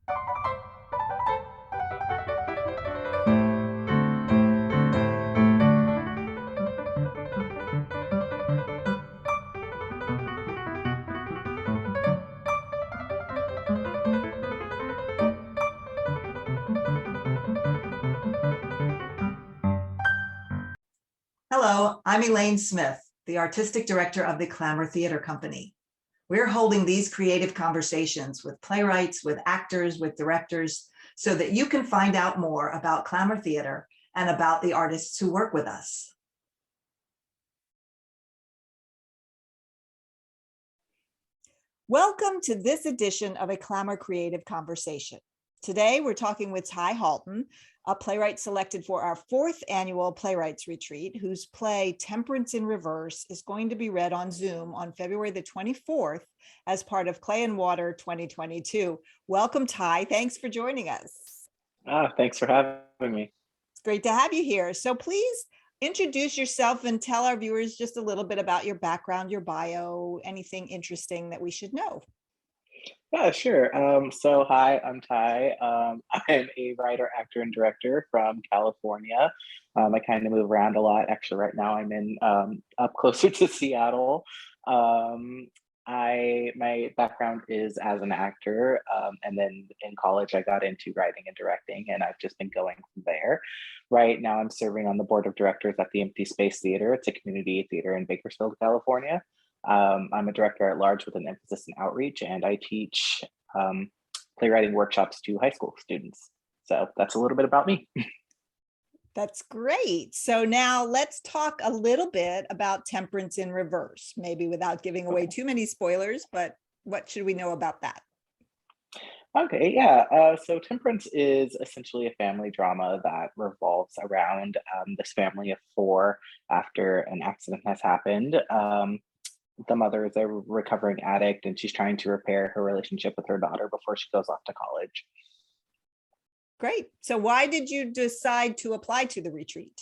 Hello, I'm Elaine Smith, the Artistic Director of the Clamour Theater Company. We're holding these creative conversations with playwrights, with actors, with directors, so that you can find out more about Clamour Theater and about the artists who work with us. Welcome to this edition of a Clamour Creative Conversation. Today, we're talking with Ty Halton, a playwright selected for our 4th annual Playwrights Retreat, whose play Temperance in Reverse is going to be read on Zoom on February the 24th as part of Clay and Water 2022. Welcome, Ty. Thanks for joining us. Thanks for having me. It's great to have you here. So please introduce yourself and tell our viewers just a little bit about your background, your bio, anything interesting that we should know. Yeah, sure. So hi, I'm Ty. I'm a writer, actor, and director from California. I kind of move around a lot. Actually, right now I'm in up closer to Seattle. My background is as an actor, and then in college I got into writing and directing, and I've just been going from there. Right now I'm serving on the board of directors at the Empty Space Theater. It's a community theater in Bakersfield, California. I'm a director at large with an emphasis in outreach, and I teach playwriting workshops to high school students. So that's a little bit about me. That's great. So now let's talk a little bit about Temperance in Reverse, maybe without giving away too many spoilers, but what should we know about that? Okay, yeah. So Temperance is essentially a family drama that revolves around this family of 4 after an accident has happened. The mother is a recovering addict, and she's trying to repair her relationship with her daughter before she goes off to college. Great. So why did you decide to apply to the retreat?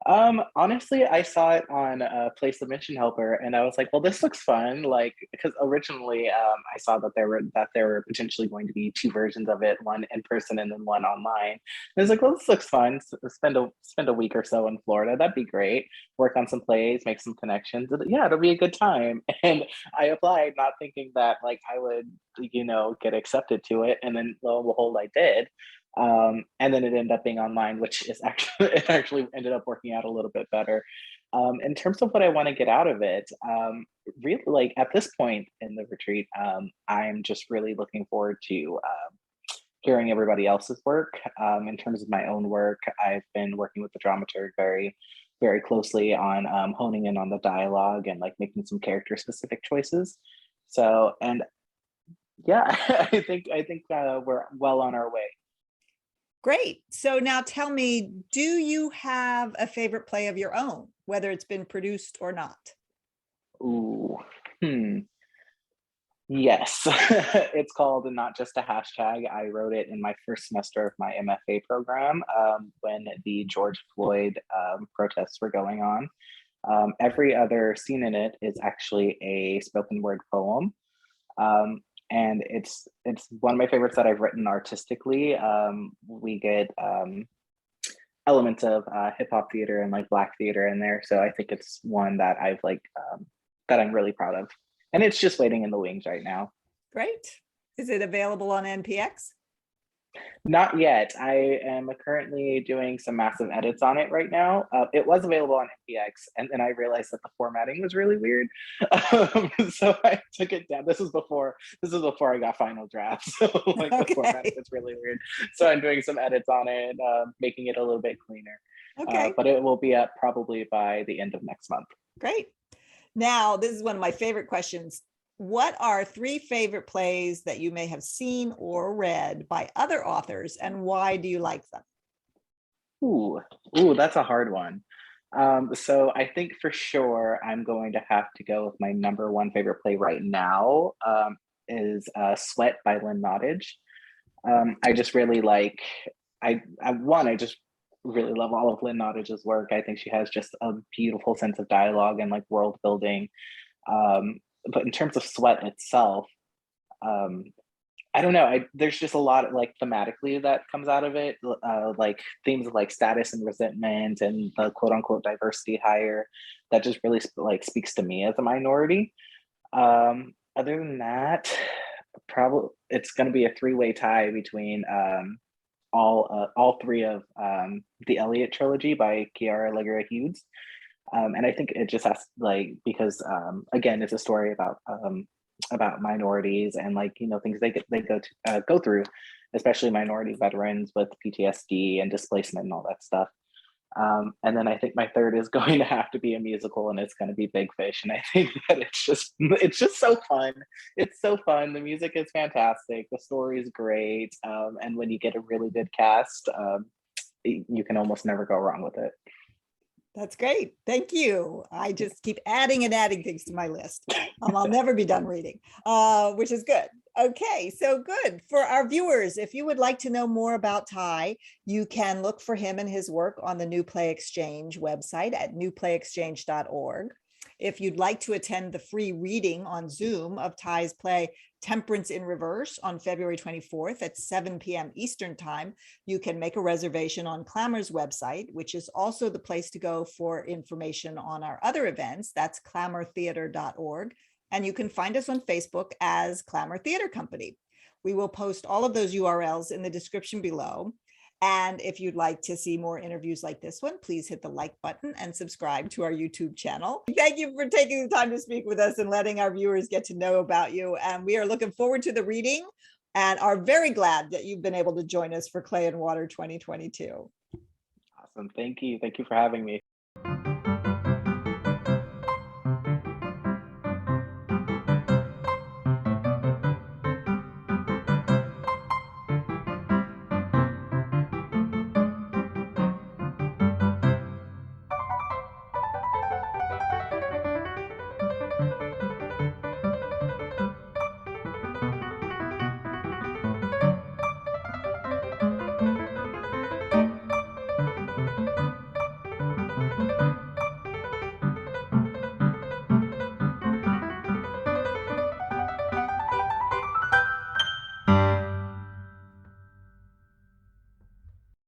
Honestly, I saw it on Play Submission Helper, and I was like, well, this looks fun. Like, because originally I saw that there were potentially going to be 2 versions of it, one in person and then one online. And I was like, well, this looks fun. Spend a week or so in Florida. That'd be great. Work on some plays, make some connections. Yeah, it'll be a good time. And I applied, not thinking that like I would, get accepted to it. And then lo and behold, I did. And then it ended up being online, which is actually ended up working out a little bit better. In terms of what I want to get out of it, really, like at this point in the retreat, I'm just really looking forward to hearing everybody else's work. In terms of my own work, I've been working with the dramaturg very, very closely on honing in on the dialogue and like making some character specific choices. So, and yeah, I think we're well on our way. Great. So now tell me, do you have a favorite play of your own, whether it's been produced or not? Ooh, yes. It's called Not Just a Hashtag. I wrote it in my first semester of my MFA program when the George Floyd protests were going on. Every other scene in it is actually a spoken word poem. And it's one of my favorites that I've written artistically. We get elements of hip hop theater and like Black theater in there, so I think it's one that I've like that I'm really proud of, and it's just waiting in the wings right now. Great. Is it available on NPX? Not yet. I am currently doing some massive edits on it right now. It was available on NPX, and then I realized that the formatting was really weird, so I took it down. This is before I got final drafts, so like the formatting was really weird. So I'm doing some edits on it, making it a little bit cleaner. Okay. But it will be up probably by the end of next month. Great. Now, this is one of my favorite questions. What are 3 favorite plays that you may have seen or read by other authors, and why do you like them? Ooh, that's a hard one. So I think for sure I'm going to have to go with my number 1 favorite play right now, is Sweat by Lynn Nottage. I just really like, I just really love all of Lynn Nottage's work. I think she has just a beautiful sense of dialogue and like world building. But in terms of Sweat itself, I don't know. There's just a lot like thematically that comes out of it, like themes of like status and resentment and the quote unquote diversity hire that just really like speaks to me as a minority. Other than that, probably it's going to be a three-way tie between all three of the Eliot trilogy by Kiara Legere Hughes. And I think it just has like because again, it's a story about minorities and like things go through, especially minority veterans with PTSD and displacement and all that stuff. And then I think my third is going to have to be a musical, and it's going to be Big Fish. And I think that it's just so fun. It's so fun. The music is fantastic. The story is great, and when you get a really good cast, you can almost never go wrong with it. That's great. Thank you. I just keep adding and adding things to my list. I'll never be done reading, which is good. Okay, so good. For our viewers, if you would like to know more about Ty, you can look for him and his work on the New Play Exchange website at newplayexchange.org. If you'd like to attend the free reading on Zoom of Ty's play Temperance in Reverse on February 24th at 7 p.m. Eastern Time, you can make a reservation on Clamour's website, which is also the place to go for information on our other events. That's clamourtheater.org. And you can find us on Facebook as Clamour Theater Company. We will post all of those URLs in the description below. And if you'd like to see more interviews like this one, please hit the like button and subscribe to our YouTube channel. Thank you for taking the time to speak with us and letting our viewers get to know about you. And we are looking forward to the reading and are very glad that you've been able to join us for Clay and Water 2022. Awesome. Thank you. Thank you for having me.